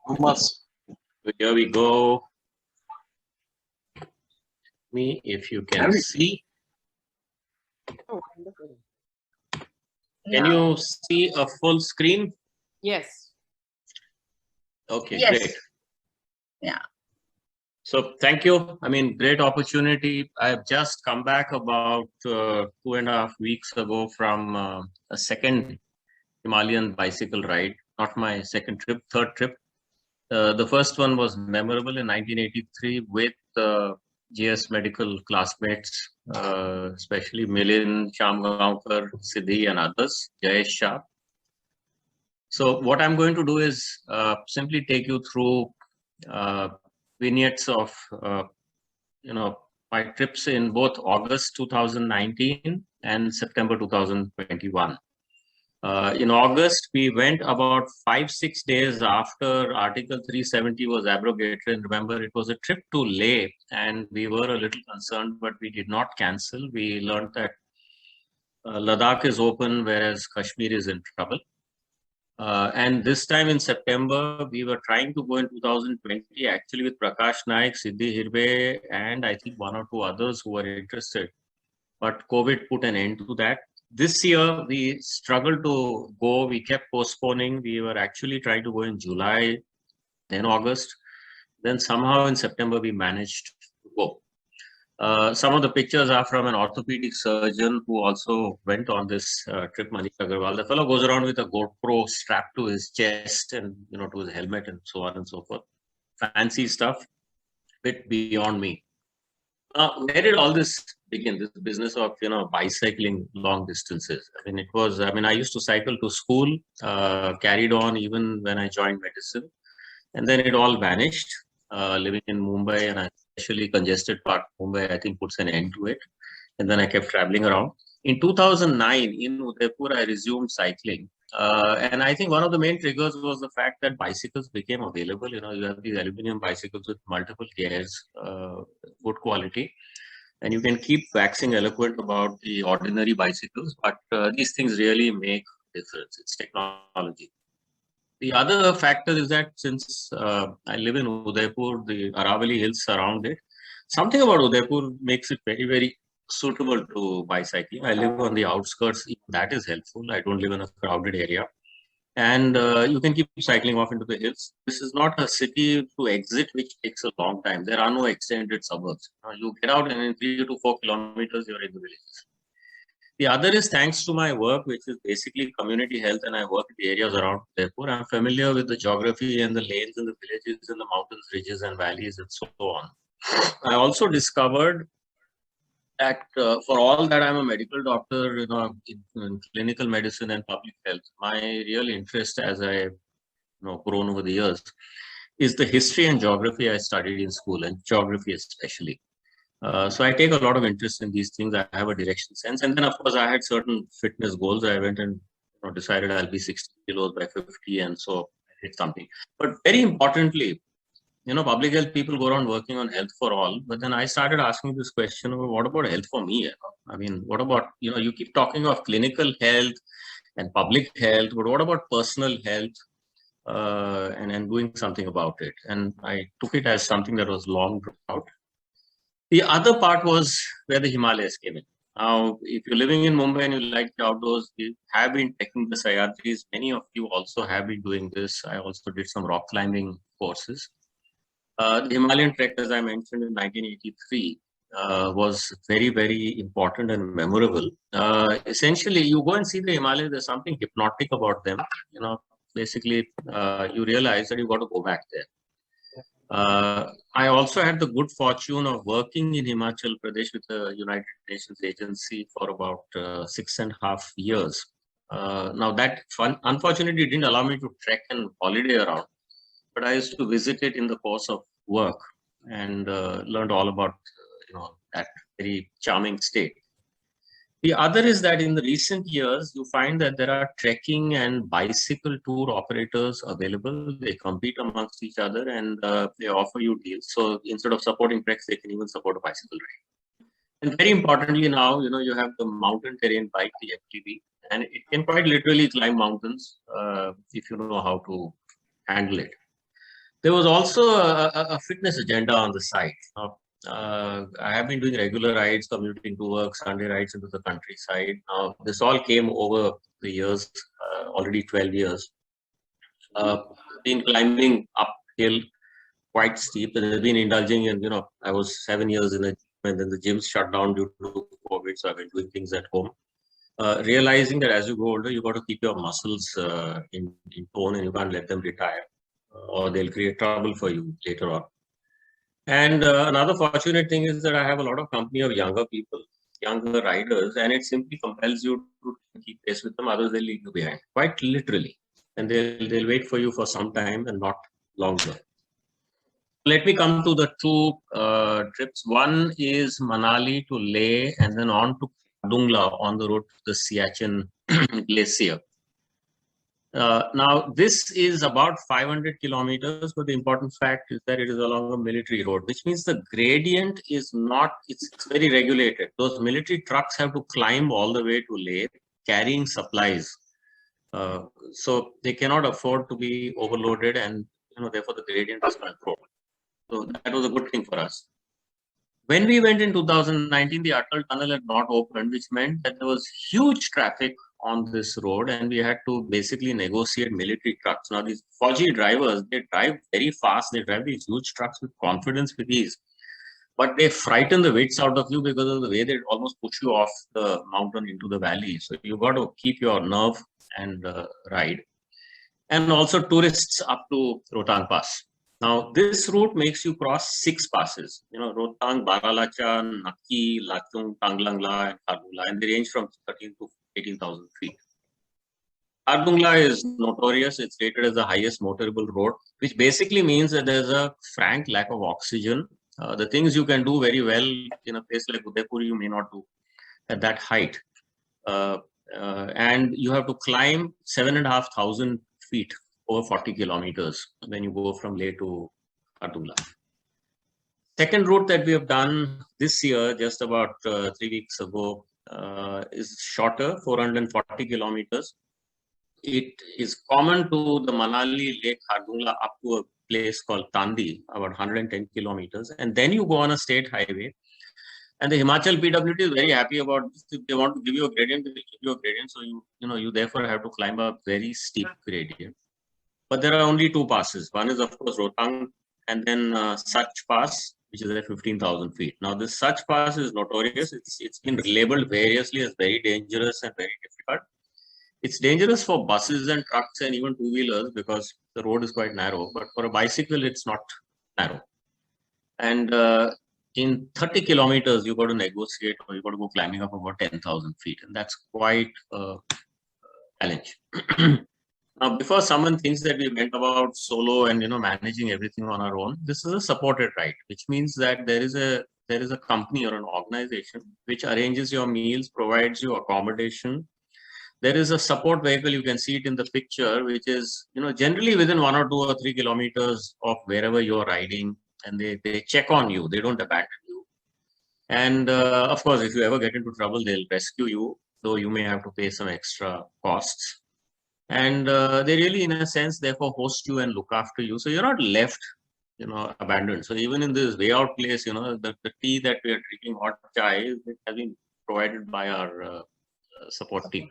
Thomas. Here we go. Me, if you can see. Oh, wonderful. Can you see a full screen? Yes. Okay, Yes. great. Yeah. So thank you. I mean, great opportunity. I've just come back about 2.5 weeks ago from a second Himalayan bicycle ride. Not my second trip, third trip. The first one was memorable in 1983 with GS medical classmates, especially Milind, Shamgaonkar, Siddhi and others, Jayesh Shah. So what I'm going to do is simply take you through vignettes of my trips in both August 2019 and September 2021. In August, we went about 5-6 days after Article 370 was abrogated. And remember, it was a trip to Leh, and we were a little concerned, but we did not cancel. We learned that Ladakh is open, whereas Kashmir is in trouble. And this time in September, we were trying to go in 2020, actually with Prakash Naik, Siddhi Hirve, and I think one or two others who were interested. But COVID put an end to that. This year, we struggled to go. We kept postponing. We were actually trying to go in July, then August. Then somehow in September, we managed to go. Some of the pictures are from an orthopedic surgeon who also went on this trip, Manish Agarwal. The fellow goes around with a GoPro strapped to his chest and to his helmet and so on and so forth. Fancy stuff, bit beyond me. Where did all this begin? This business of bicycling long distances. I used to cycle to school, carried on even when I joined medicine, and then it all vanished. Living in Mumbai, and especially congested part of Mumbai, I think puts an end to it. And then I kept traveling around. In 2009, in Udaipur, I resumed cycling. And I think one of the main triggers was the fact that bicycles became available. You have these aluminum bicycles with multiple gears, good quality. And you can keep waxing eloquent about the ordinary bicycles, but these things really make a difference. It's technology. The other factor is that since I live in Udaipur, the Aravalli Hills surround it. Something about Udaipur makes it very, very suitable to bicycling. I live on the outskirts. That is helpful. I don't live in a crowded area. And you can keep cycling off into the hills. This is not a city to exit, which takes a long time. There are no extended suburbs. You get out and in 3 to 4 kilometers, you're in the villages. The other is thanks to my work, which is basically community health, and I work in the areas around Udaipur. I'm familiar with the geography and the lanes and the villages and the mountains, ridges and valleys and so on. I also discovered that for all that I'm a medical doctor, in clinical medicine and public health, my real interest as I've grown over the years is the history and geography I studied in school, and geography especially. So I take a lot of interest in these things. I have a direction sense. And then, of course, I had certain fitness goals. I went and decided I'll be 60 kilos by 50. And so I did something. But very importantly, public health people go around working on health for all. But then I started asking this question, what about health for me? What about, you keep talking of clinical health and public health, but what about personal health? And doing something about it. And I took it as something that was long drawn out. The other part was where the Himalayas came in. Now, if you're living in Mumbai and you like the outdoors, you have been taking the Sahyadris. Many of you also have been doing this. I also did some rock climbing courses. The Himalayan trek, as I mentioned in 1983, was very, very important and memorable. Essentially, you go and see the Himalayas, there's something hypnotic about them. Basically, you realize that you've got to go back there. I also had the good fortune of working in Himachal Pradesh with the United Nations agency for about 6.5 years. Now that unfortunately didn't allow me to trek and holiday around, but I used to visit it in the course of work and learned all about that very charming state. The other is that in the recent years, you find that there are trekking and bicycle tour operators available. They compete amongst each other and they offer you deals. So instead of supporting treks, they can even support a bicycle ride. And very importantly now, you have the mountain terrain bike, the FTB, and it can quite literally climb mountains if you know how to handle it. There was also a fitness agenda on the site. I have been doing regular rides, commuting to work, Sunday rides into the countryside. Now, this all came over the years, already 12 years. Been climbing uphill quite steep, and I've been indulging in, I was 7 years in a gym, and then the gym shut down due to COVID, so I've been doing things at home. Realizing that as you go older, you got to keep your muscles in tone, and you can't let them retire, or they'll create trouble for you later on. And another fortunate thing is that I have a lot of company of younger people, younger riders, and it simply compels you to keep pace with them, otherwise they'll leave you behind, quite literally. And they'll wait for you for some time and not longer. Let me come to the two trips. One is Manali to Leh, and then on to Dungla on the road to the Siachen Glacier. Now, this is about 500 kilometers, but the important fact is that it is along a military road, which means the gradient is not, it's very regulated. Those military trucks have to climb all the way to Leh, carrying supplies. So they cannot afford to be overloaded, and therefore the gradient is controlled. So that was a good thing for us. When we went in 2019, the Atal Tunnel had not opened, which meant that there was huge traffic on this road, and we had to basically negotiate military trucks. Now, these Fauji drivers, they drive very fast. They drive these huge trucks with confidence, with ease. But they frighten the wits out of you because of the way they almost push you off the mountain into the valley. So you got to keep your nerve and ride. And also tourists up to Rohtang Pass. Now, this route makes you cross 6 passes, Rohtang, Baralacha, Naki, Lachung, Tanglangla, and Khardungla, and they range from 13 to 18,000 feet. Khardungla is notorious. It's rated as the highest motorable road, which basically means that there's a frank lack of oxygen. The things you can do very well in a place like Udaipur, you may not do at that height. And you have to climb 7,500 feet over 40 kilometers when you go from Leh to Khardungla. Second route that we have done this year, just about 3 weeks ago, is shorter, 440 kilometers. It is common to the Manali, Leh, Khardungla up to a place called Tandi, about 110 kilometers. And then you go on a state highway. And the Himachal PWD is very happy about this. If they want to give you a gradient, they will give you a gradient. So you therefore have to climb a very steep gradient. But there are only 2 passes. One is, of course, Rohtang, and then Sach Pass, which is at 15,000 feet. Now, this Sach Pass is notorious. It's been labeled variously as very dangerous and very difficult. It's dangerous for buses and trucks and even two-wheelers because the road is quite narrow. But for a bicycle, it's not narrow. And in 30 kilometers, you got to negotiate, or you got to go climbing up about 10,000 feet. And that's quite a challenge. Now, before someone thinks that we went about solo and managing everything on our own, this is a supported ride, which means that there is a company or an organization which arranges your meals, provides you accommodation. There is a support vehicle, you can see it in the picture, which is generally within 1 or 2 or 3 kilometers of wherever you're riding, and they check on you, they don't abandon you. And of course, if you ever get into trouble, they'll rescue you, though you may have to pay some extra costs. And they really, in a sense, therefore host you and look after you. So you're not left, abandoned. So even in this way out place, the tea that we are drinking, hot chai, has been provided by our support team.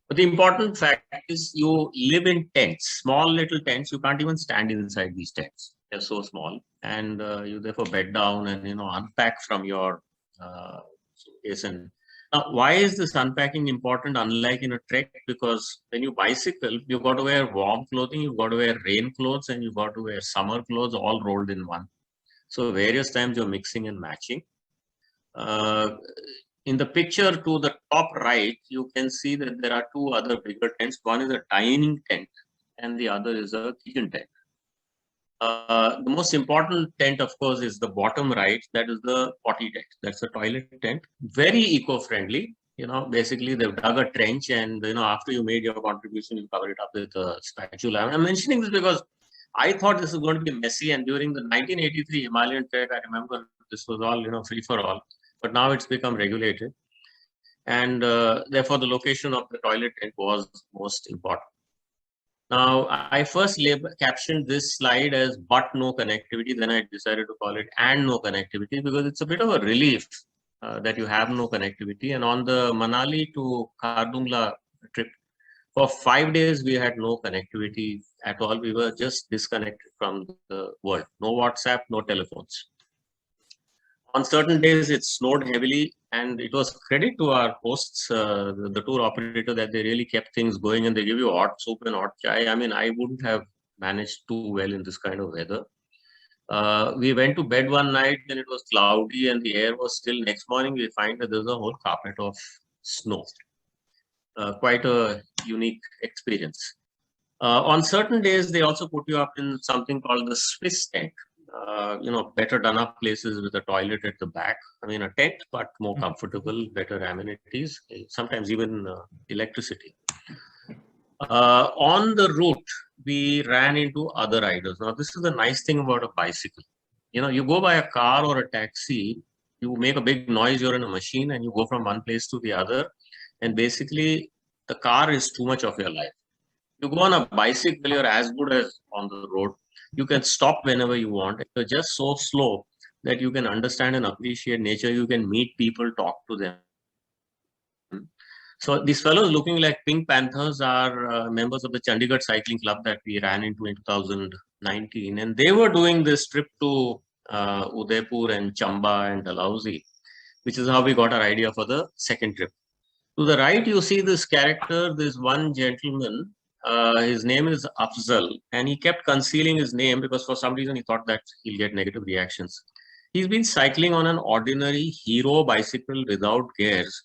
But the important fact is you live in tents, small little tents. You can't even stand inside these tents. They're so small. And you therefore bed down and, unpack from your suitcase. And now, why is this unpacking important, unlike in a trek? Because when you bicycle, you've got to wear warm clothing, you've got to wear rain clothes, and you've got to wear summer clothes, all rolled in one. So various times you're mixing and matching. In the picture to the top right, you can see that there are 2 other bigger tents. One is a dining tent, and the other is a kitchen tent. The most important tent, of course, is the bottom right. That is the potty tent. That's the toilet tent. Very eco-friendly. Basically, they've dug a trench, and after you made your contribution, you cover it up with a spatula. I'm mentioning this because I thought this was going to be messy, and during the 1983 Himalayan trek, I remember this was all free for all. But now it's become regulated, and therefore the location of the toilet tent was most important. Now, I first captioned this slide as "but no connectivity." Then I decided to call it "and no connectivity" because it's a bit of a relief that you have no connectivity. And on the Manali to Khardungla trip, for 5 days we had no connectivity at all. We were just disconnected from the world. No WhatsApp, no telephones. On certain days, it snowed heavily, and it was credit to our hosts, the tour operator, that they really kept things going, and they give you hot soup and hot chai. I mean, I wouldn't have managed too well in this kind of weather. We went to bed one night, and it was cloudy, and the air was still. Next morning, we find that there's a whole carpet of snow. Quite a unique experience. On certain days, they also put you up in something called the Swiss tent. Better done up places with a toilet at the back. I mean, a tent, but more comfortable, better amenities, sometimes even electricity. On the route, we ran into other riders. Now, this is the nice thing about a bicycle. You go by a car or a taxi, you make a big noise, you're in a machine, and you go from one place to the other. And basically, the car is too much of your life. You go on a bicycle, you're as good as on the road. You can stop whenever you want. You're just so slow that you can understand and appreciate nature. You can meet people, talk to them. So these fellows looking like Pink Panthers are members of the Chandigarh Cycling Club that we ran into in 2019. And they were doing this trip to Udaipur and Chamba and Dalhousie, which is how we got our idea for the second trip. To the right, you see this character, this one gentleman. His name is Afzal, and he kept concealing his name because for some reason he thought that he'll get negative reactions. He's been cycling on an ordinary Hero bicycle without gears,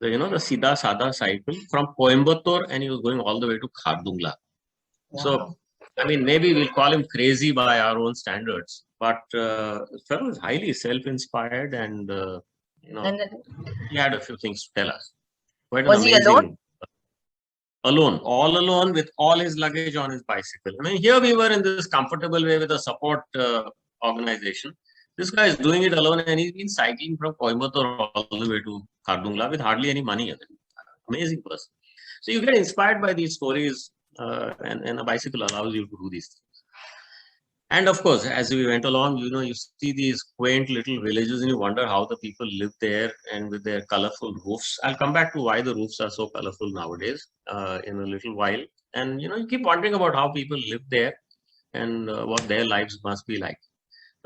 the Sida Sada cycle from Coimbatore, and he was going all the way to Khardungla. Wow. So, I mean, maybe we'll call him crazy by our own standards, but the fellow is highly self-inspired, and he had a few things to tell us. Quite Was he alone? Alone, all alone with all his luggage on his bicycle. I mean, here we were in this comfortable way with a support organization. This guy is doing it alone, and he's been cycling from Coimbatore all the way to Khardungla with hardly any money. Amazing person. So you get inspired by these stories, and a bicycle allows you to do these things. And of course, as we went along, you see these quaint little villages and you wonder how the people live there and with their colorful roofs. I'll come back to why the roofs are so colorful nowadays in a little while. And, you keep wondering about how people live there and what their lives must be like.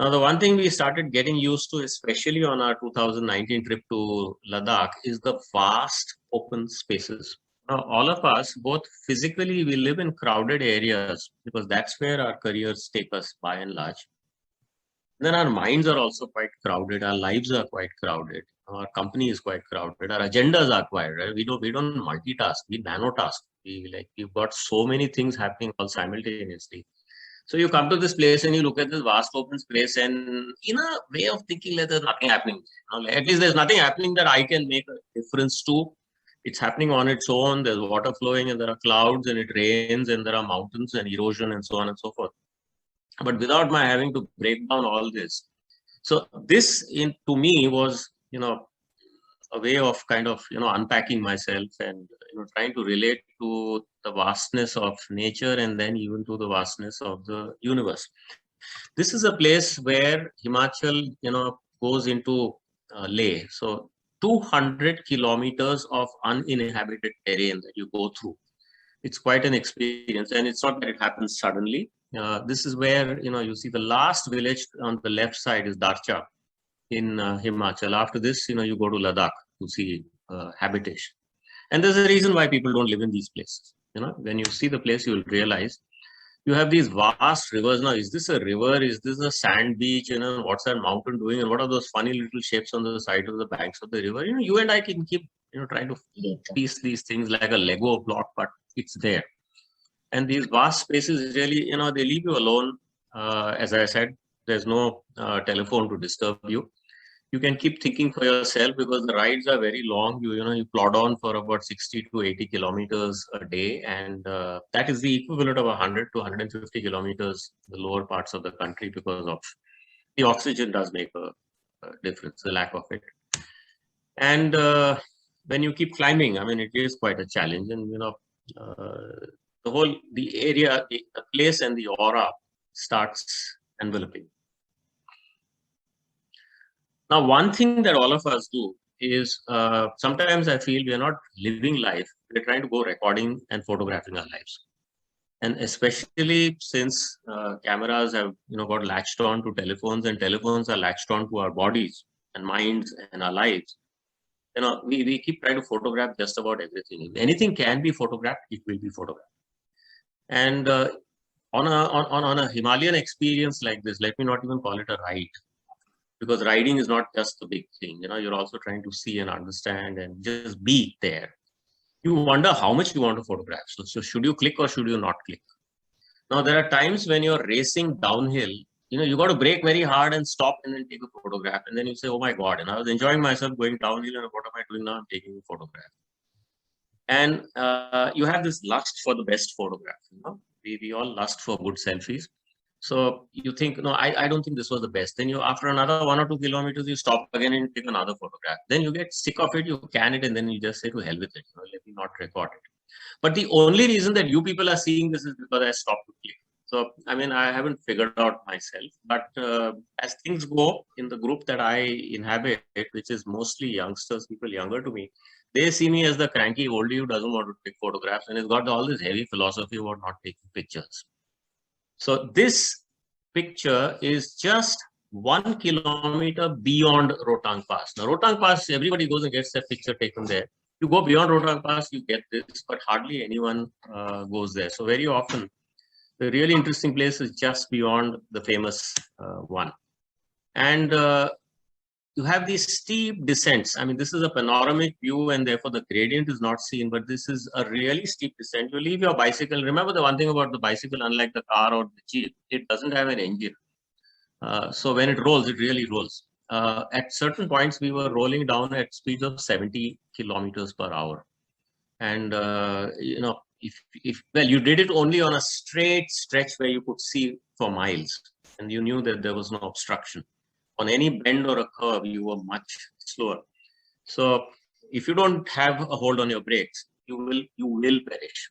Now, the one thing we started getting used to, especially on our 2019 trip to Ladakh, is the vast open spaces. Now, all of us, both physically, we live in crowded areas because that's where our careers take us by and large. Then our minds are also quite crowded. Our lives are quite crowded. Our company is quite crowded. Our agendas are quite, right? We don't multitask. We nanotask. We've got so many things happening all simultaneously. So you come to this place and you look at this vast open space, and in a way of thinking that there's nothing happening. At least there's nothing happening that I can make a difference to. It's happening on its own. There's water flowing and there are clouds and it rains and there are mountains and erosion and so on and so forth. But without my having to break down all this. So this to me was, a way of kind of, unpacking myself and, trying to relate to the vastness of nature and then even to the vastness of the universe. This is a place where Himachal, goes into Leh. So 200 kilometers of uninhabited terrain that you go through. It's quite an experience, and it's not that it happens suddenly. This is where, you see the last village on the left side is Darcha in Himachal. After this, you go to Ladakh to see habitation. And there's a reason why people don't live in these places. When you see the place, you will realize you have these vast rivers. Now, is this a river? Is this a sand beach? What's that mountain doing? And what are those funny little shapes on the side of the banks of the river? You and I can keep, trying to piece these things like a Lego block, but it's there. And these vast spaces really, they leave you alone. As I said, there's no telephone to disturb you. You can keep thinking for yourself because the rides are very long. You plod on for about 60 to 80 kilometers a day. And that is the equivalent of 100 to 150 kilometers in the lower parts of the country because of the oxygen does make a difference, the lack of it. And when you keep climbing, I mean, it is quite a challenge. And, the area, the place and the aura starts enveloping. Now, one thing that all of us do is sometimes I feel we are not living life. We're trying to go recording and photographing our lives. And especially since cameras have got latched on to telephones, and telephones are latched on to our bodies and minds and our lives. We keep trying to photograph just about everything. If anything can be photographed, it will be photographed. And on a Himalayan experience like this, let me not even call it a ride, because riding is not just the big thing. You're also trying to see and understand and just be there. You wonder how much you want to photograph. So should you click or should you not click? Now, there are times when you're racing downhill, you got to brake very hard and stop and then take a photograph. And then you say, oh my God, and I was enjoying myself going downhill, and what am I doing now? I'm taking a photograph. And you have this lust for the best photograph. We all lust for good selfies. So you think, no, I don't think this was the best. Then after another 1 or 2 kilometers, you stop again and take another photograph. Then you get sick of it, you can it, and then you just say, to hell with it. Let me not record it. But the only reason that you people are seeing this is because I stopped to click. So, I haven't figured out myself. But as things go in the group that I inhabit, which is mostly youngsters, people younger to me, they see me as the cranky oldie who doesn't want to take photographs and has got all this heavy philosophy about not taking pictures. So this picture is just 1 kilometer beyond Rotang Pass. Now, Rotang Pass, everybody goes and gets that picture taken there. You go beyond Rotang Pass, you get this, but hardly anyone goes there. So very often, the really interesting place is just beyond the famous one. And you have these steep descents. This is a panoramic view, and therefore the gradient is not seen, but this is a really steep descent. You leave your bicycle. Remember the one thing about the bicycle, unlike the car or the Jeep, it doesn't have an engine. So when it rolls, it really rolls. At certain points, we were rolling down at speeds of 70 kilometers per hour. And, if you did it only on a straight stretch where you could see for miles, and you knew that there was no obstruction. On any bend or a curve, you were much slower. So if you don't have a hold on your brakes, you will perish.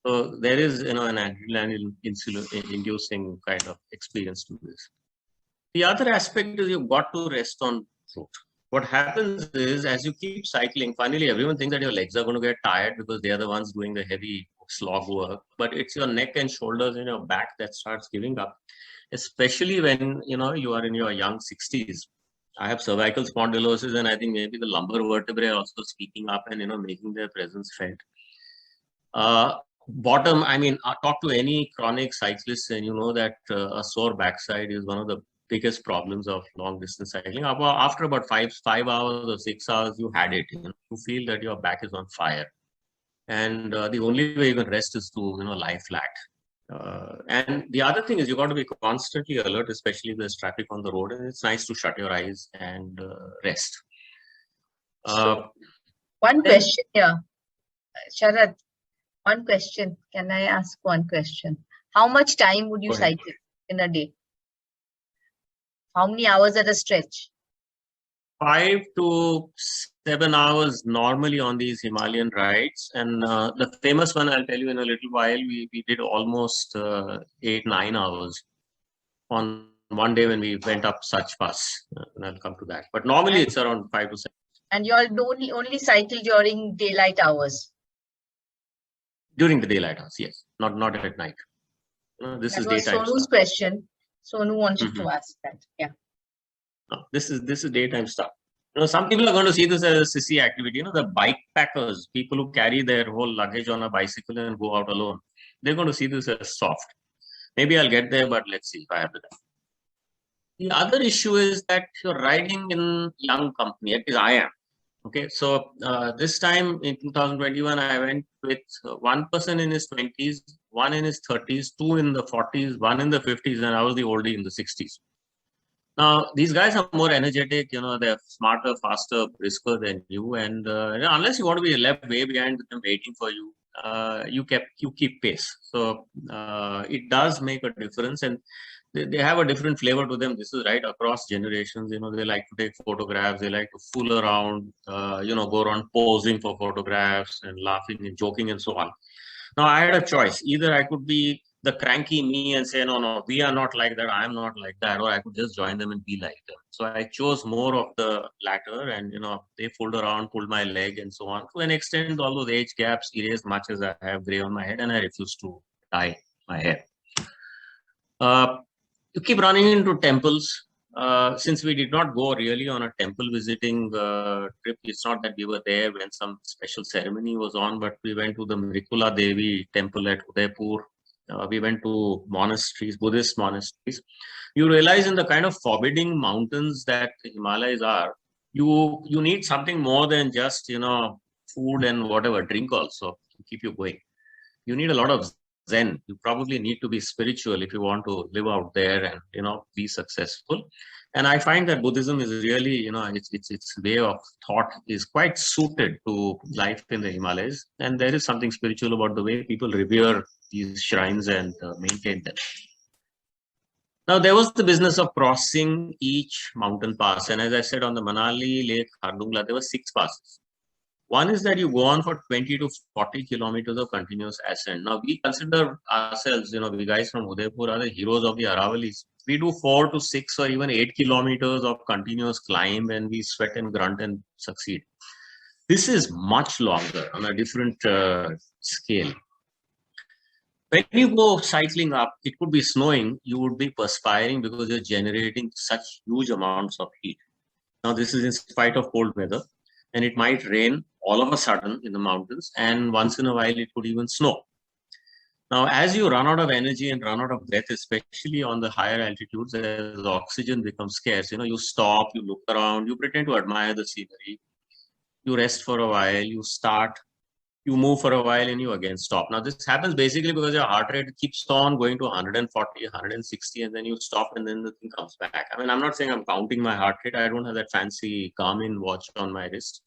So there is, an adrenaline-inducing kind of experience to this. The other aspect is you've got to rest on foot. What happens is, as you keep cycling, finally everyone thinks that your legs are going to get tired because they are the ones doing the heavy slog work. But it's your neck and shoulders and your back that starts giving up. Especially when you are in your young 60s. I have cervical spondylosis, and I think maybe the lumbar vertebrae are also speaking up and making their presence felt. Bottom, talk to any chronic cyclist, and you know that a sore backside is one of the biggest problems of long distance cycling. After about 5 hours or 6 hours, you had it. You feel that your back is on fire, and the only way you can rest is to lie flat. And the other thing is you got to be constantly alert, especially if there's traffic on the road, and it's nice to shut your eyes and rest. One question here, Sharad. One question. Can I ask one question? How much time would you cycle in a day? How many hours at a stretch? 5 to 7 hours normally on these Himalayan rides. And the famous one, I'll tell you in a little while, we did almost 8-9 hours on one day when we went up such pass. And I'll come to that. But normally it's around 5 to 7. And you all only cycle during daylight hours? During the daylight hours, yes. Not at night. This is daytime Sonu's stuff. question. Sonu wanted to ask that. Yeah. No, this is daytime stuff. Some people are going to see this as a sissy activity. The bike packers, people who carry their whole luggage on a bicycle and go out alone, they're going to see this as soft. Maybe I'll get there, but let's see if I have the time. The other issue is that you're riding in young company, at least I am. Okay, so this time in 2021, I went with one person in his 20s, one in his 30s, two in the 40s, one in the 50s, and I was the oldie in the 60s. Now, these guys are more energetic, they're smarter, faster, brisker than you. And unless you want to be left way behind them waiting for you, you keep pace. So it does make a difference. And they have a different flavor to them. This is right across generations. They like to take photographs. They like to fool around, go around posing for photographs and laughing and joking and so on. Now I had a choice. Either I could be the cranky me and say, no, no, we are not like that. I'm not like that. Or I could just join them and be like them. So I chose more of the latter, and they pulled around, pulled my leg and so on. To an extent, all those age gaps erased much as I have gray on my head, and I refuse to dye my hair. You keep running into temples. Since we did not go really on a temple visiting trip, it's not that we were there when some special ceremony was on, but we went to the Mrikula Devi temple at Udaipur. We went to monasteries, Buddhist monasteries. You realize in the kind of forbidding mountains that the Himalayas are, you need something more than just, food and whatever, drink also to keep you going. You need a lot of Zen. You probably need to be spiritual if you want to live out there and be successful. And I find that Buddhism is really, its way of thought is quite suited to life in the Himalayas. And there is something spiritual about the way people revere these shrines and maintain them. Now, there was the business of crossing each mountain pass. And as I said, on the Manali, Leh, Khardungla, there were 6 passes. One is that you go on for 20 to 40 kilometers of continuous ascent. Now, we consider ourselves, we guys from Udaipur are the heroes of the Aravalis. We do 4 to 6 or even 8 kilometers of continuous climb, and we sweat and grunt and succeed. This is much longer on a different scale. When you go cycling up, it could be snowing, you would be perspiring because you're generating such huge amounts of heat. Now, this is in spite of cold weather, and it might rain all of a sudden in the mountains, and once in a while it could even snow. Now, as you run out of energy and run out of breath, especially on the higher altitudes, as oxygen becomes scarce, you stop, you look around, you pretend to admire the scenery, you rest for a while, you start, you move for a while, and you again stop. Now, this happens basically because your heart rate keeps on going to 140, 160, and then you stop, and then the thing comes back. I mean, I'm not saying I'm counting my heart rate. I don't have that fancy Garmin watch on my wrist.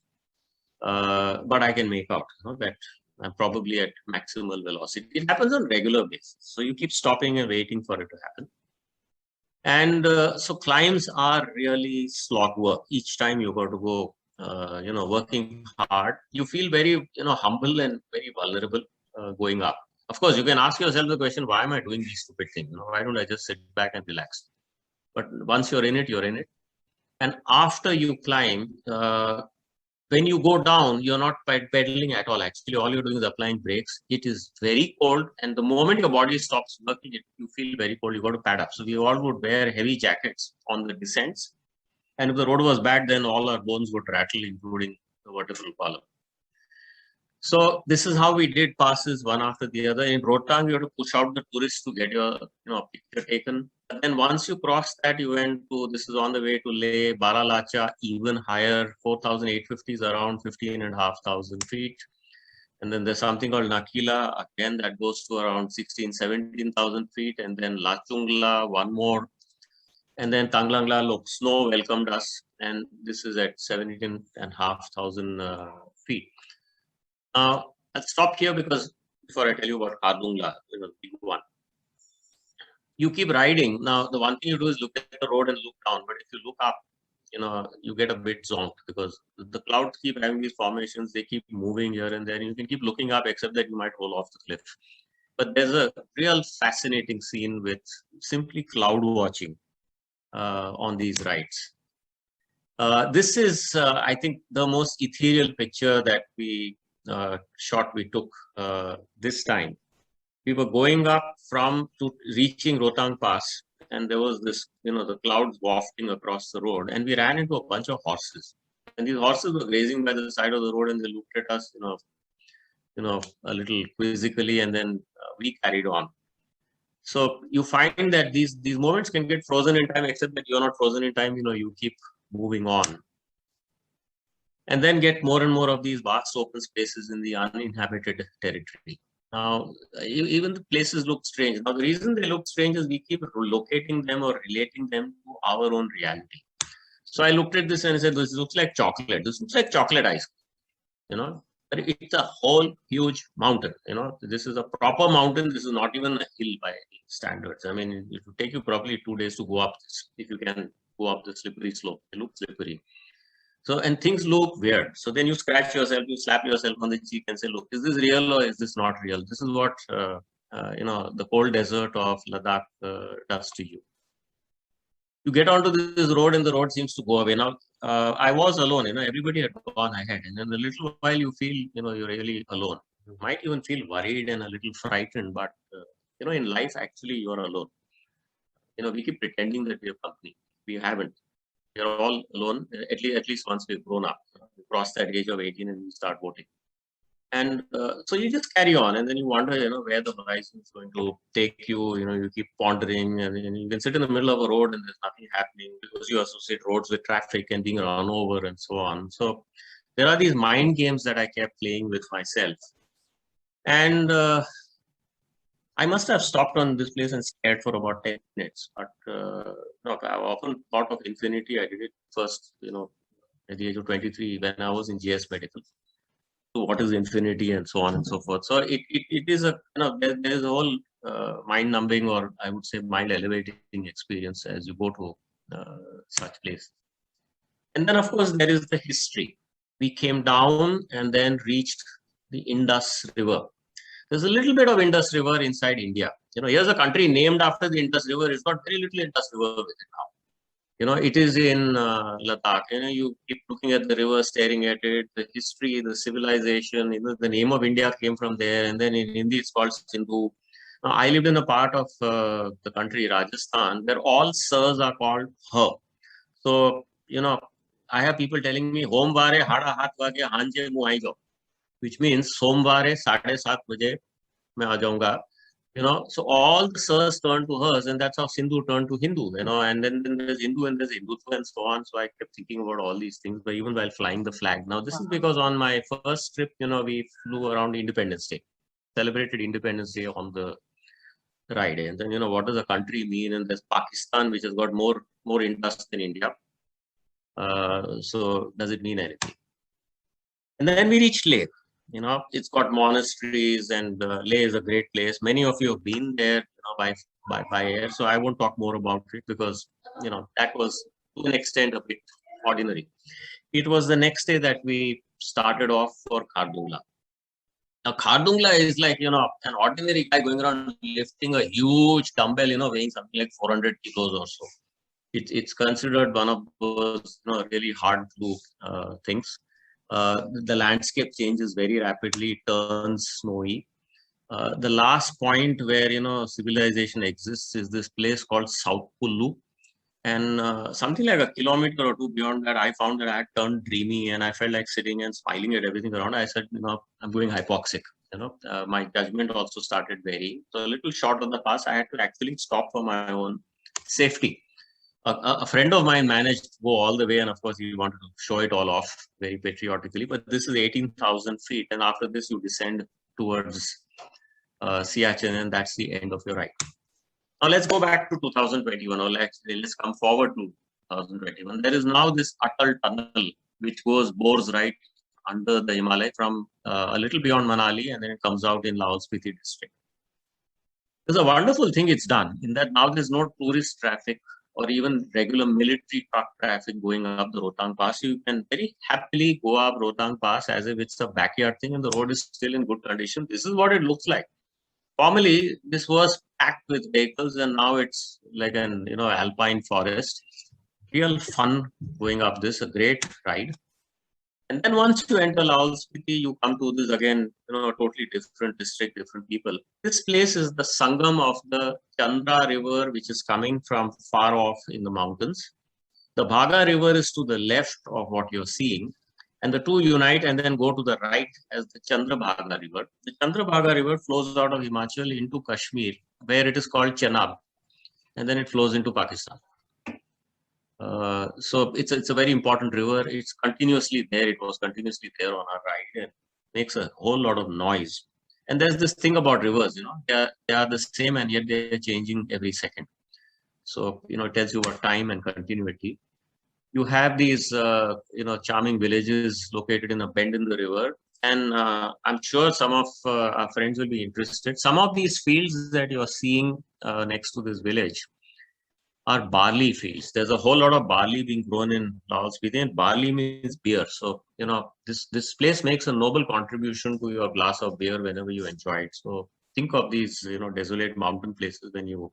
But I can make out that I'm probably at maximal velocity. It happens on regular basis. So you keep stopping and waiting for it to happen. And so climbs are really slog work. Each time you got to go, working hard. You feel very, humble and very vulnerable going up. Of course, you can ask yourself the question, why am I doing these stupid things? Why don't I just sit back and relax? But once you're in it, you're in it. And after you climb, when you go down, you're not pedaling at all. Actually, all you're doing is applying brakes. It is very cold. And the moment your body stops working, you feel very cold. You got to pad up. So we all would wear heavy jackets on the descents. And if the road was bad, then all our bones would rattle, including the vertebral column. So this is how we did passes one after the other. In Rohtang, you have to push out the tourists to get your picture taken. And then once you cross that, you went to, this is on the way to Leh, Baralacha, even higher, 4,850 is around 15,500 feet. And then there's something called Nakila, again, that goes to around 16,000, 17,000 feet. And then Lachungla, one more. And then Tanglangla, snow welcomed us. And this is at 17,500 feet. Now, I'll stop here because before I tell you about Khardungla, the big one. You keep riding. Now, the one thing you do is look at the road and look down. But if you look up, you get a bit zonked because the clouds keep having these formations. They keep moving here and there. And you can keep looking up, except that you might roll off the cliff. But there's a real fascinating scene with simply cloud watching on these rides. This is, I think, the most ethereal picture that we shot we took this time. We were going up to reaching Rohtang Pass, and there was this, the clouds wafting across the road, and we ran into a bunch of horses. And these horses were grazing by the side of the road, and they looked at us, a little quizzically, and then we carried on. So you find that these moments can get frozen in time, except that you're not frozen in time, you keep moving on. And then get more and more of these vast open spaces in the uninhabited territory. Now, even the places look strange. Now, the reason they look strange is we keep locating them or relating them to our own reality. So I looked at this and I said, this looks like chocolate. This looks like chocolate ice cream, But it's a whole huge mountain, This is a proper mountain. This is not even a hill by standards. I mean, it will take you probably 2 days to go up this, if you can go up the slippery slope. It looks slippery. So, and things look weird. So then you scratch yourself, you slap yourself on the cheek and say, look, is this real or is this not real? This is what, the cold desert of Ladakh does to you. You get onto this road and the road seems to go away. Now, I was alone, everybody had gone ahead. And in a little while you feel, you're really alone. You might even feel worried and a little frightened, but, in life, actually, you're alone. We keep pretending that we have company. We haven't. We're all alone, at least once we've grown up. We cross that age of 18 and we start voting. And so you just carry on, and then you wonder, where the horizon is going to take you. You keep pondering, and you can sit in the middle of a road and there's nothing happening because you associate roads with traffic and being run over and so on. So there are these mind games that I kept playing with myself. And I must have stopped on this place and stared for about 10 minutes. But I've often thought of infinity. I did it first, at the age of 23 when I was in GS Medical. So what is infinity and so on and so forth. So it is a, there's a whole mind-numbing, or I would say mind-elevating experience as you go to such place. And then, of course, there is the history. We came down and then reached the Indus River. There's a little bit of Indus River inside India. Here's a country named after the Indus River. It's got very little Indus River with it now. It is in Ladakh. You keep looking at the river, staring at it, the history, the civilization, the name of India came from there. And then in Hindi, it's called Sindhu. Now, I lived in a part of the country, Rajasthan, where all sirs are called her. So, I have people telling me, Homvare, hada hat vage, hanje mu aijo, which means Somvare, 7:30 baje, main aa jaunga. So all the sirs turned to hers, and that's how Sindhu turned to Hindu, and then there's Hindu and there's Hindutva and so on. So I kept thinking about all these things, but even while flying the flag. Now, this is because on my first trip, we flew around Independence Day, celebrated Independence Day on the ride. And then, what does a country mean? And there's Pakistan, which has got more interest than India. So does it mean anything? And then we reached Leh. It's got monasteries, and Leh is a great place. Many of you have been there, by air. So I won't talk more about it because, that was to an extent a bit ordinary. It was the next day that we started off for Khardungla. Now, Khardungla is like, an ordinary guy going around lifting a huge dumbbell, weighing something like 400 kilos or so. It's considered one of those, really hard to do things. The landscape changes very rapidly, it turns snowy. The last point where, civilization exists is this place called South Kullu. And something like a kilometer or two beyond that, I found that I had turned dreamy and I felt like sitting and smiling at everything around. I said, I'm going hypoxic. My judgment also started varying. So a little short of the pass, I had to actually stop for my own safety. A friend of mine managed to go all the way, and of course he wanted to show it all off very patriotically. But this is 18,000 feet, and after this you descend towards Siachen, and that's the end of your ride. Now let's go back to 2021, or let's come forward to 2021. There is now this Atal Tunnel, which bores right under the Himalaya from a little beyond Manali, and then it comes out in Lahaul Spiti district. There's a wonderful thing it's done in that now there's no tourist traffic or even regular military truck traffic going up the Rohtang Pass. You can very happily go up Rohtang Pass as if it's a backyard thing and the road is still in good condition. This is what it looks like. Formerly, this was packed with vehicles, and now it's like an alpine forest. Real fun going up this, a great ride. And then once you enter Lahaul Spiti, you come to this again, totally different district, different people. This place is the Sangam of the Chandra River, which is coming from far off in the mountains. The Bhaga River is to the left of what you're seeing, and the two unite and then go to the right as the Chandrabhaga River. The Chandrabhaga River flows out of Himachal into Kashmir, where it is called Chenab, and then it flows into Pakistan. So it's a very important river. It's continuously there. It was continuously there on our ride and makes a whole lot of noise. And there's this thing about rivers, they are the same and yet they're changing every second. So, it tells you about time and continuity. You have these, charming villages located in a bend in the river. And I'm sure some of our friends will be interested. Some of these fields that you're seeing next to this village, are barley fields. There's a whole lot of barley being grown in Laos. Within barley means beer. So, this place makes a noble contribution to your glass of beer whenever you enjoy it. So think of these, desolate mountain places when you,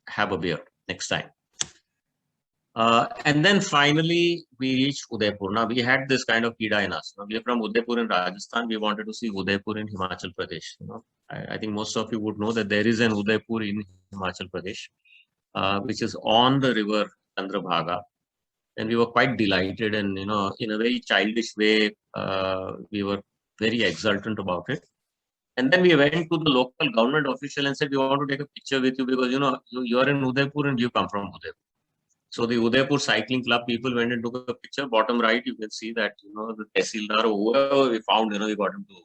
have a beer next time. And then finally, we reached Udaipur. Now, we had this kind of pida in us. We are from Udaipur in Rajasthan. We wanted to see Udaipur in Himachal Pradesh. I think most of you would know that there is an Udaipur in Himachal Pradesh, which is on the river Chandrabhaga. And we were quite delighted, and, in a very childish way, we were very exultant about it. And then we went to the local government official and said, we want to take a picture with you because, you are in Udaipur and you come from Udaipur. So the Udaipur Cycling Club people went and took a picture. Bottom right, you can see that, the Tehsildar or whoever we found, we got him to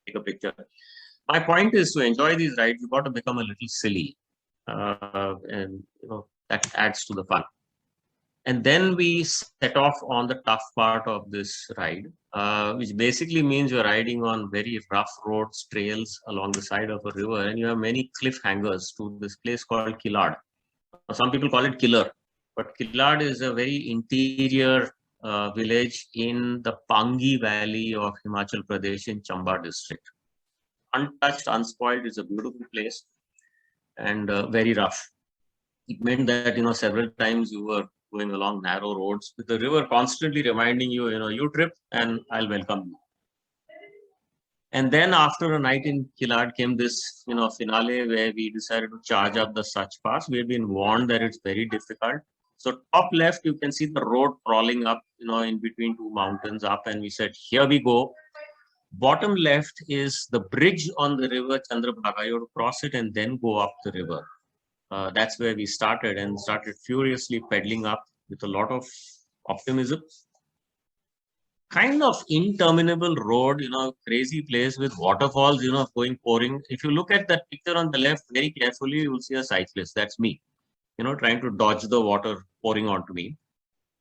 take a picture. My point is, to enjoy these rides, you've got to become a little silly. And, that adds to the fun. And then we set off on the tough part of this ride, which basically means you're riding on very rough roads, trails along the side of a river, and you have many cliffhangers to this place called Kilad. Some people call it Killer, but Kilad is a very interior village in the Pangi Valley of Himachal Pradesh in Chamba district. Untouched, unspoiled, it's a beautiful place and very rough. It meant that, several times you were going along narrow roads with the river constantly reminding you, you trip and I'll welcome you. And then after a night in Kilad came this, finale where we decided to charge up the Sach Pass. We had been warned that it's very difficult. So top left, you can see the road crawling up, in between two mountains up. And we said, here we go. Bottom left is the bridge on the river Chandrabhaga. You have to cross it and then go up the river. That's where we started and started furiously pedaling up with a lot of optimism. Kind of interminable road, crazy place with waterfalls, pouring. If you look at that picture on the left very carefully, you will see a cyclist. That's me, trying to dodge the water pouring onto me.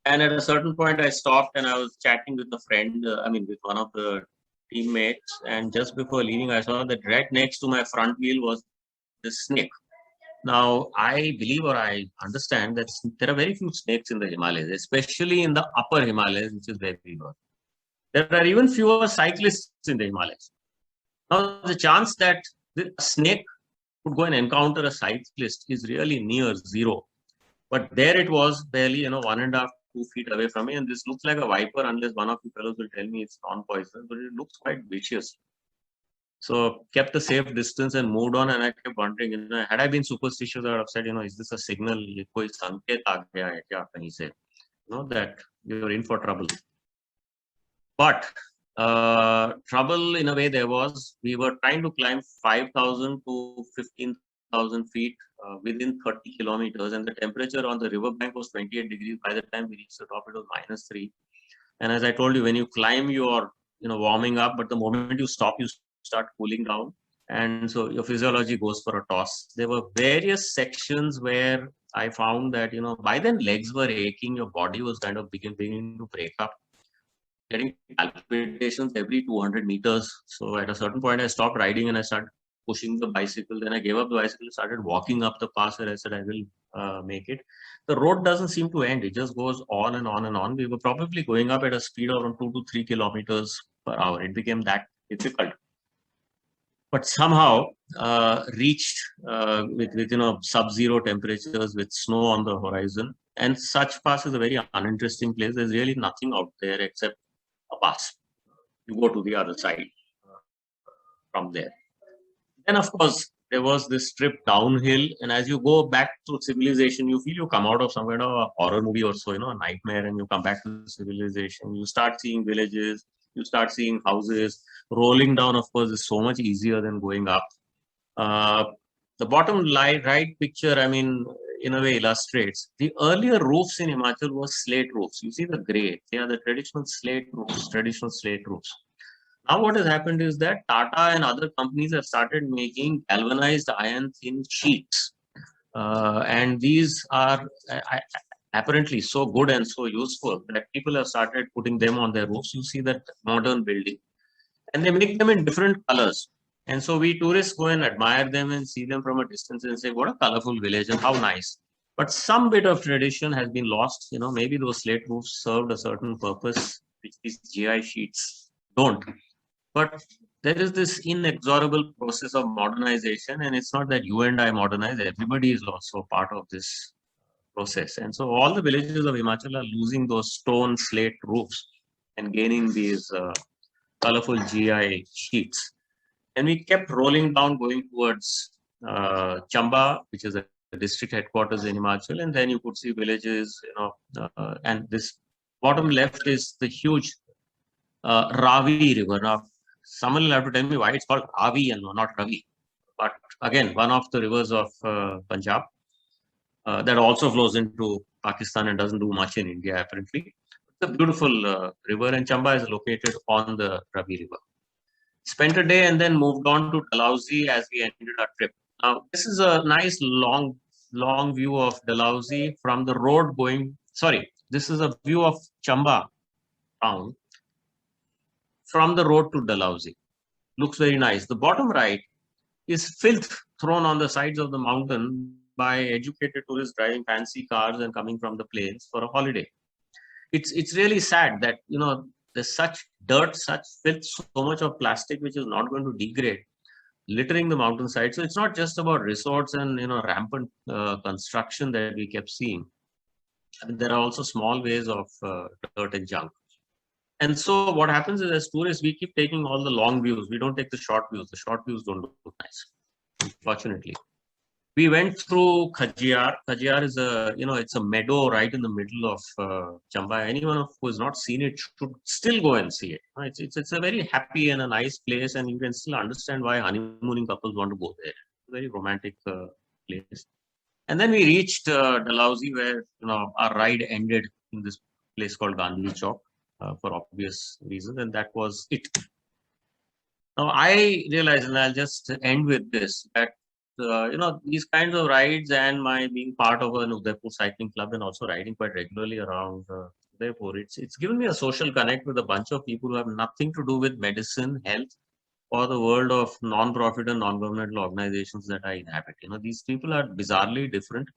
And at a certain point, I stopped and I was chatting with a friend, with one of the teammates. And just before leaving, I saw that right next to my front wheel was this snake. Now, I believe or I understand that there are very few snakes in the Himalayas, especially in the upper Himalayas, which is where we were. There are even fewer cyclists in the Himalayas. Now, the chance that a snake would go and encounter a cyclist is really near zero. But there it was, barely, 1.5, 2 feet away from me. And this looks like a viper, unless one of you fellows will tell me it's non-poisonous, but it looks quite vicious. So kept a safe distance and moved on. And I kept wondering, had I been superstitious, I would have said, is this a signal? Koi sanket aa gaya hai kya kahin se? That you're in for trouble. But trouble in a way there was. We were trying to climb 5,000 to 15,000 feet within 30 kilometers, and the temperature on the riverbank was 28 degrees. By the time we reached the top, it was -3. And as I told you, when you climb, you are warming up, but the moment you stop, you start cooling down, and so your physiology goes for a toss. There were various sections where I found that by then legs were aching, your body was kind of beginning to break up. Getting palpitations every 200 meters. So at a certain point, I stopped riding and I started pushing the bicycle. Then I gave up the bicycle, started walking up the pass where I said I will make it. The road doesn't seem to end. It just goes on and on and on. We were probably going up at a speed of around 2 to 3 kilometers per hour. It became that difficult. But somehow reached with sub-zero temperatures with snow on the horizon. And Sach Pass is a very uninteresting place. There's really nothing out there except a pass. You go to the other side from there. Then, of course, there was this trip downhill, and as you go back to civilization, you feel you come out of some kind of a horror movie or so, a nightmare, and you come back to civilization. You start seeing villages, you start seeing houses. Rolling down, of course, is so much easier than going up. The bottom right picture, in a way illustrates the earlier roofs in Himachal were slate roofs. You see the grey, they are the traditional slate roofs. Now what has happened is that Tata and other companies have started making galvanized iron thin sheets. And these are apparently so good and so useful that people have started putting them on their roofs. You see that modern building. And they make them in different colors. And so we tourists go and admire them and see them from a distance and say, what a colorful village and how nice. But some bit of tradition has been lost. Maybe those slate roofs served a certain purpose, which these GI sheets don't. But there is this inexorable process of modernization, and it's not that you and I modernize, everybody is also part of this process. And so all the villages of Himachal are losing those stone slate roofs and gaining these colorful GI sheets. And we kept rolling down, going towards Chamba, which is a district headquarters in Himachal, and then you could see villages, and this bottom left is the huge Ravi River. Now, someone will have to tell me why it's called Ravi and not Ravi. But again, one of the rivers of Punjab that also flows into Pakistan and doesn't do much in India, apparently. It's a beautiful river, and Chamba is located on the Ravi River. Spent a day and then moved on to Dalhousie as we ended our trip. Now, this is a nice long view of Dalhousie from the road going, this is a view of Chamba town from the road to Dalhousie. Looks very nice. The bottom right is filth thrown on the sides of the mountain by educated tourists driving fancy cars and coming from the plains for a holiday. It's really sad that, there's such dirt, such filth, so much of plastic which is not going to degrade, littering the mountainside. So it's not just about resorts and rampant construction that we kept seeing. I mean, there are also small ways of dirt and junk. And so what happens is, as tourists, we keep taking all the long views. We don't take the short views. The short views don't look nice, unfortunately. We went through Khajiar. Khajiar is it's a meadow right in the middle of Chamba. Anyone who has not seen it should still go and see it. It's a very happy and a nice place, and you can still understand why honeymooning couples want to go there. It's a very romantic place. And then we reached Dalhousie, where our ride ended in this place called Gandhi Chowk for obvious reasons, and that was it. Now I realize, and I'll just end with this, that these kinds of rides, and my being part of an Udaipur cycling club and also riding quite regularly around Udaipur, it's given me a social connect with a bunch of people who have nothing to do with medicine, health, or the world of non-profit and non-governmental organizations that I inhabit. These people are bizarrely different.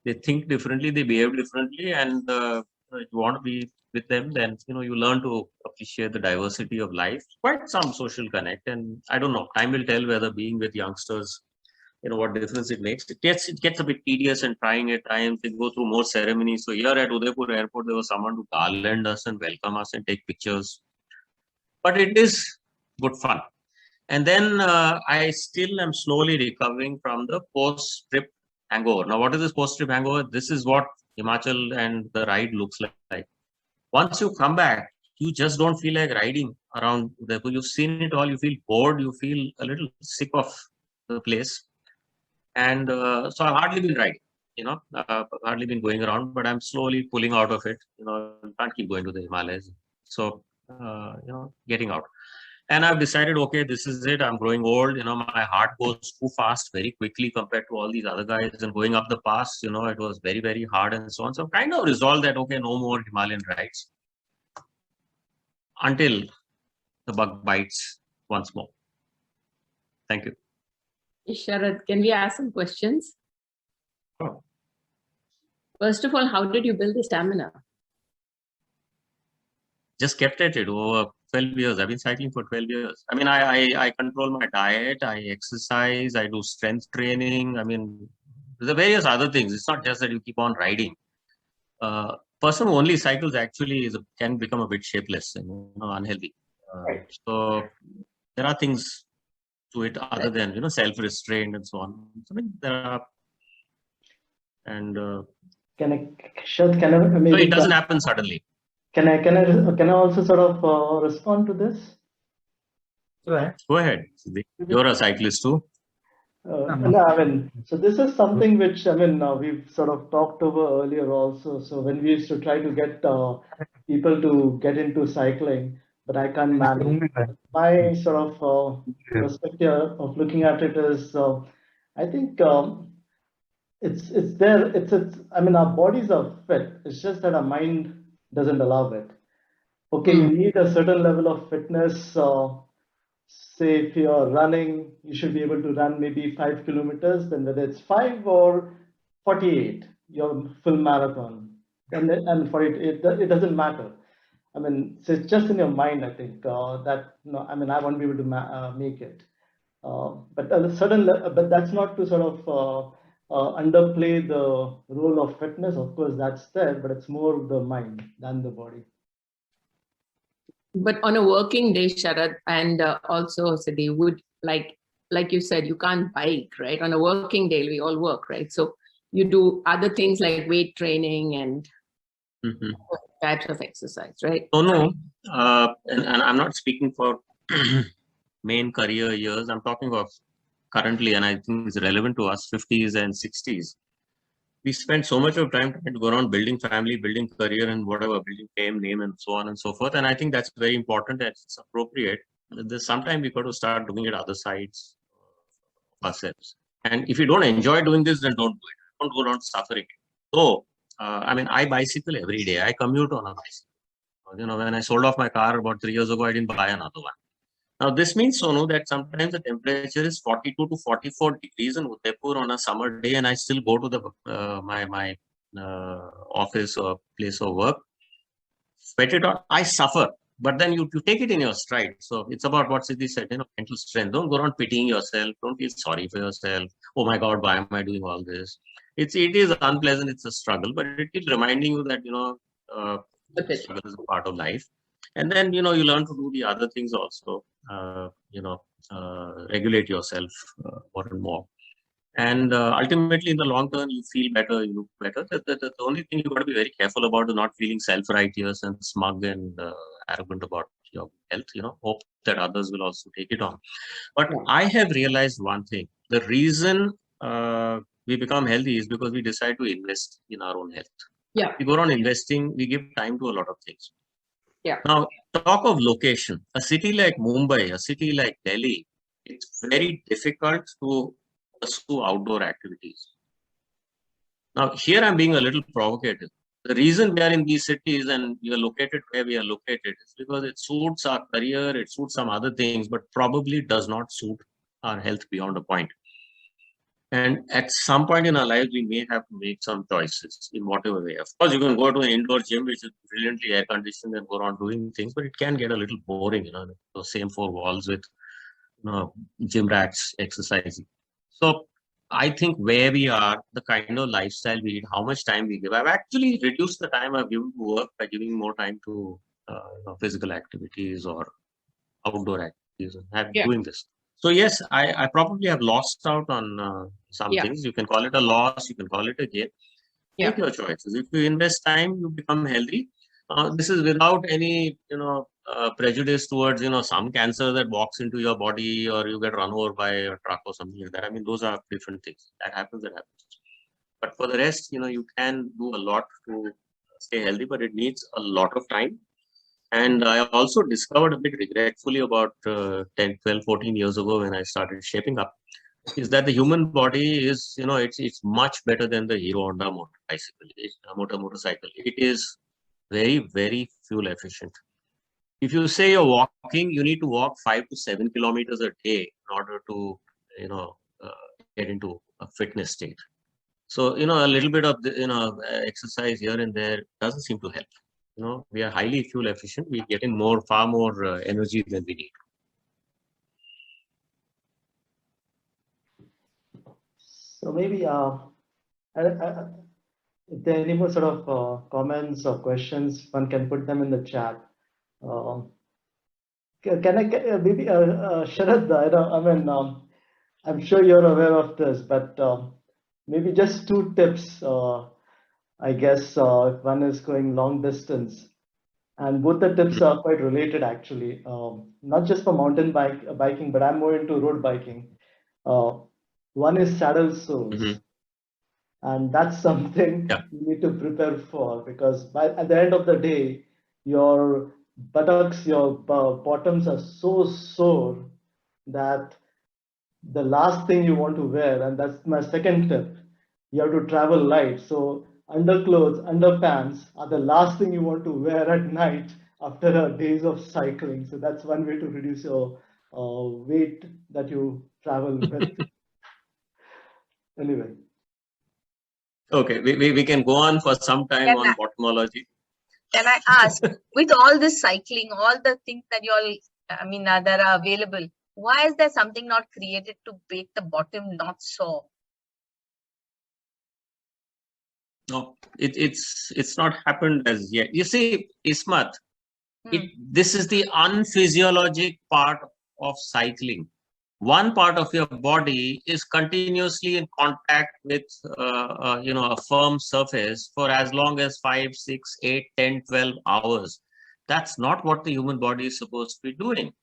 They think differently, they behave differently, and if you want to be with them, then you learn to appreciate the diversity of life. Quite some social connect, and I don't know. Time will tell whether being with youngsters, what difference it makes. It gets a bit tedious and trying at times. They go through more ceremonies. So here at Udaipur Airport, there was someone to garland us and welcome us and take pictures. But it is good fun. And then I still am slowly recovering from the post-trip hangover. Now, what is this post-trip hangover? This is what Himachal and the ride looks like. Once you come back, you just don't feel like riding around Udaipur. You've seen it all. You feel bored. You feel a little sick of the place. And so I've hardly been riding, hardly been going around, but I'm slowly pulling out of it. You can't keep going to the Himalayas. So, getting out. And I've decided, okay, this is it. I'm growing old. My heart goes too fast very quickly compared to all these other guys. And going up the pass, it was very, very hard and so on. So kind of resolved that, okay, no more Himalayan rides until the bug bites once more. Thank you. Sharad, can we ask some questions? Sure. First of all, how did you build the stamina? Just kept at it over 12 years. I've been cycling for 12 years. I mean, I control my diet, I exercise, I do strength training. I mean, there's various other things. It's not just that you keep on riding. Person who only cycles actually can become a bit shapeless and unhealthy. So there are things to it other than self-restraint and so on. So, I mean, there are, and Can I maybe? so it doesn't happen suddenly. Can I also sort of respond to this? Go ahead. You're a cyclist too. No, I mean, so this is something which we've sort of talked over earlier also. So when we used to try to get people to get into cycling, but I can't manage. My sort of perspective of looking at it is, I think it's there. I mean, our bodies are fit. It's just that our mind doesn't allow it. Okay, you need a certain level of fitness. say if you're running, you should be able to run maybe 5 kilometers, then whether it's 5 or 48, your full marathon, and for it doesn't matter. I mean, so it's just in your mind, I think, that, no, I mean, I won't be able to make it. But at a certain but that's not to sort of underplay the role of fitness. Of course, that's there, but it's more the mind than the body. But on a working day, Sharad, and also Siddhi, would like you said, you can't bike, right? On a working day, we all work, right? So you do other things like weight training and types of exercise, right? So no, and I'm not speaking for main career years. I'm talking of currently, and I think it's relevant to us, 50s and 60s. We spend so much of time trying to go around building family, building career, and whatever, building fame, name, and so on and so forth. And I think that's very important. That's appropriate. There's sometimes we got to start looking at other sides of ourselves. And if you don't enjoy doing this, then don't do it. Don't go around suffering. So, I mean, I bicycle every day. I commute on a bicycle. You know, when I sold off my car about 3 years ago, I didn't buy another one. Now, this means, Sonu, that sometimes the temperature is 42 to 44 degrees in Udaipur on a summer day, and I still go to the my office or place of work, sweat it out. I suffer, but then you take it in your stride. So it's about what Siddhi said, you know, mental strength. Don't go around pitying yourself. Don't feel sorry for yourself. Oh my God, why am I doing all this? It is unpleasant. It's a struggle, but it keeps reminding you that, you know, struggle is a part of life. And then, you know, you learn to do the other things also, regulate yourself more and more. And ultimately, in the long term, you feel better, you look better. The only thing you've got to be very careful about is not feeling self-righteous and smug and arrogant about your health, you know, hope that others will also take it on. But I have realized one thing. The reason we become healthy is because we decide to invest in our own health. Yeah. We go around investing, we give time to a lot of things. Yeah. Now, talk of location. A city like Mumbai, a city like Delhi, it's very difficult to pursue outdoor activities. Now, here I'm being a little provocative. The reason we are in these cities and we are located where we are located is because it suits our career, it suits some other things, but probably does not suit our health beyond a point. And at some point in our lives, we may have to make some choices in whatever way. Of course, you can go to an indoor gym, which is brilliantly air conditioned, and go around doing things, but it can get a little boring, you know, those same four walls with, you know, gym rats exercising. So I think where we are, the kind of lifestyle we lead, how much time we give. I've actually reduced the time I've given to work by giving more time to physical activities or outdoor activities and doing this. So yes, I probably have lost out on some things. You can call it a loss, you can call it a gain. Make your choices. If you invest time, you become healthy. This is without any, you know, prejudice towards, you know, some cancer that walks into your body or you get run over by a truck or something like that. I mean, those are different things. That happens. But for the rest, you know, you can do a lot to stay healthy, but it needs a lot of time. And I also discovered a bit regretfully about 10, 12, 14 years ago when I started shaping up, is that the human body is, you know, it's much better than the Hero Honda motorcycle. It is very, very fuel efficient. If you say you're walking, you need to walk 5 to 7 kilometers a day in order to, you know, get into a fitness state. So, you know, a little bit of, you know, exercise here and there doesn't seem to help. You know, we are highly fuel efficient. We get in far more energy than we need. So maybe, if there are any more sort of comments or questions, one can put them in the chat. Can I maybe Sharad? I mean, I'm sure you're aware of this, but maybe just two tips. I guess if one is going long distance, and both the tips are quite related actually. Not just for mountain biking, but I'm more into road biking. One is saddle sores, and that's something you need to prepare for, because at the end of the day, your buttocks, your bottoms are so sore that the last thing you want to wear, and that's my second tip, you have to travel light. So underclothes, underpants are the last thing you want to wear at night after days of cycling. So that's one way to reduce your weight that you travel with. Anyway. Okay, we can go on for some time on bottomology. Can I ask, with all this cycling, all the things that you all, that are available, why is there something not created to make the bottom not sore? No, it's not happened as yet. You see, Ismat, this is the unphysiologic part of cycling. One part of your body is continuously in contact with a firm surface for as long as 5, 6, 8, 10, 12 hours. That's not what the human body is supposed to be doing.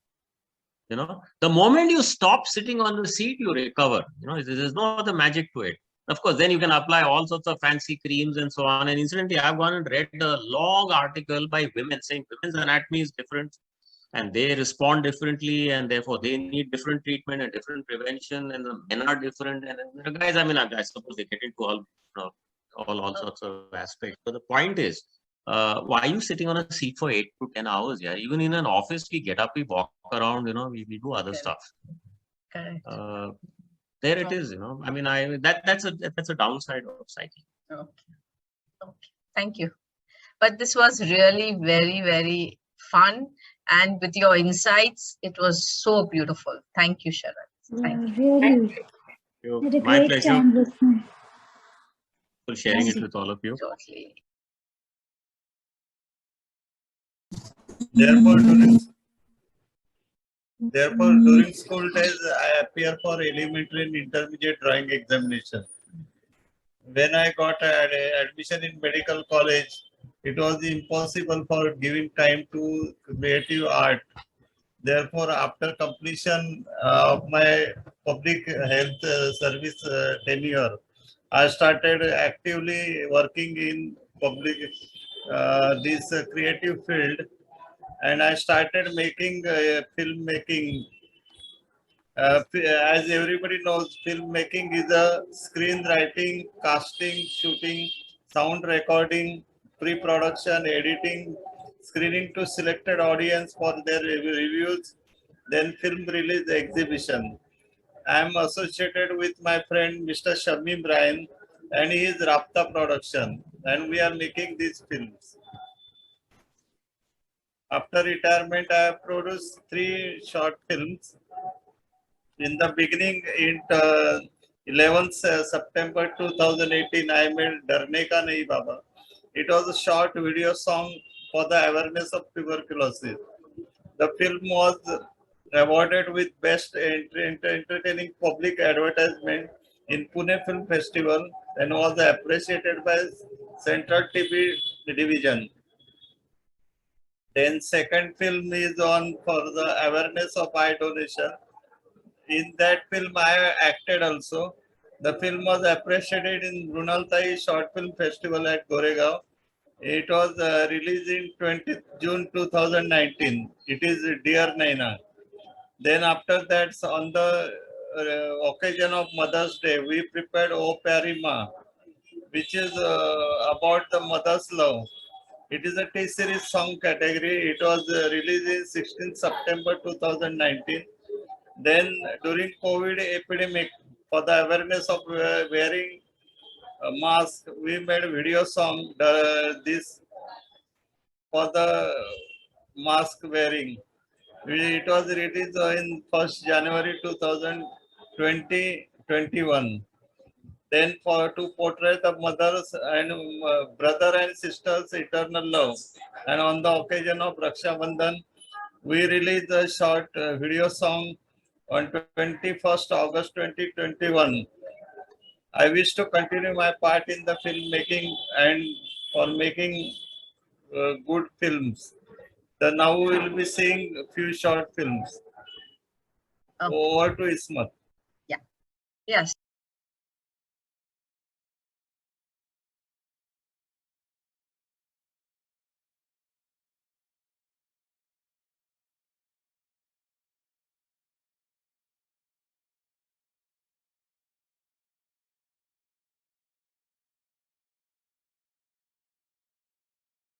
The moment you stop sitting on the seat, you recover. There's no other magic to it. Of course, then you can apply all sorts of fancy creams and so on. And incidentally, I've gone and read a long article by women saying women's anatomy is different and they respond differently, and therefore they need different treatment and different prevention, and the men are different. And the guys, I suppose they get into all sorts of aspects. But the point is, why are you sitting on a seat for 8 to 10 hours? Yeah, even in an office, we get up, we walk around, we do other stuff. Correct. There it is, that's a downside of cycling. Okay. Thank you. But this was really very, very fun. And with your insights, it was so beautiful. Thank you, Sharad. Thank you. Really. Had a My great pleasure time listening. for sharing it with all of you. Totally. Therefore, during school days, I appear for elementary and intermediate drawing examination. When I got admission in medical college, it was impossible for giving time to creative art. Therefore, after completion of my public health service tenure, I started actively working in public this creative field, and I started making filmmaking. As everybody knows, filmmaking is a screenwriting, casting, shooting, sound recording, pre-production, editing, screening to selected audience for their reviews, then film release exhibition. I am associated with my friend Mr. Shamim Ryan and his Rapta production, and we are making these films. After retirement, I have produced 3 short films. In the beginning, in 11th September 2018, I made Darne Ka Nahi Baba. It was a short video song for the awareness of tuberculosis. The film was awarded with Best Entertaining Public Advertisement in Pune Film Festival and was appreciated by Central TV Division. Then second film is on for the awareness of eye donation. In that film, I acted also. The film was appreciated in Brunaltai Short Film Festival at Goregaon. It was released in 20th June 2019. It is Dear Naina. Then after that, on the occasion of Mother's Day, we prepared O Pyari Ma, which is about the mother's love. It is a T-series song category. It was released in 16th September 2019. Then during COVID epidemic, for the awareness of wearing a mask, we made a video song this for the mask wearing. It was released in 1st January 2021. Then to portray the mothers and brother and sisters eternal love. And on the occasion of Raksha Bandhan, we released a short video song on 21st August 2021. I wish to continue my part in the filmmaking and for making good films. Now we will be seeing a few short films. Over to Ismat. Yeah. Yes.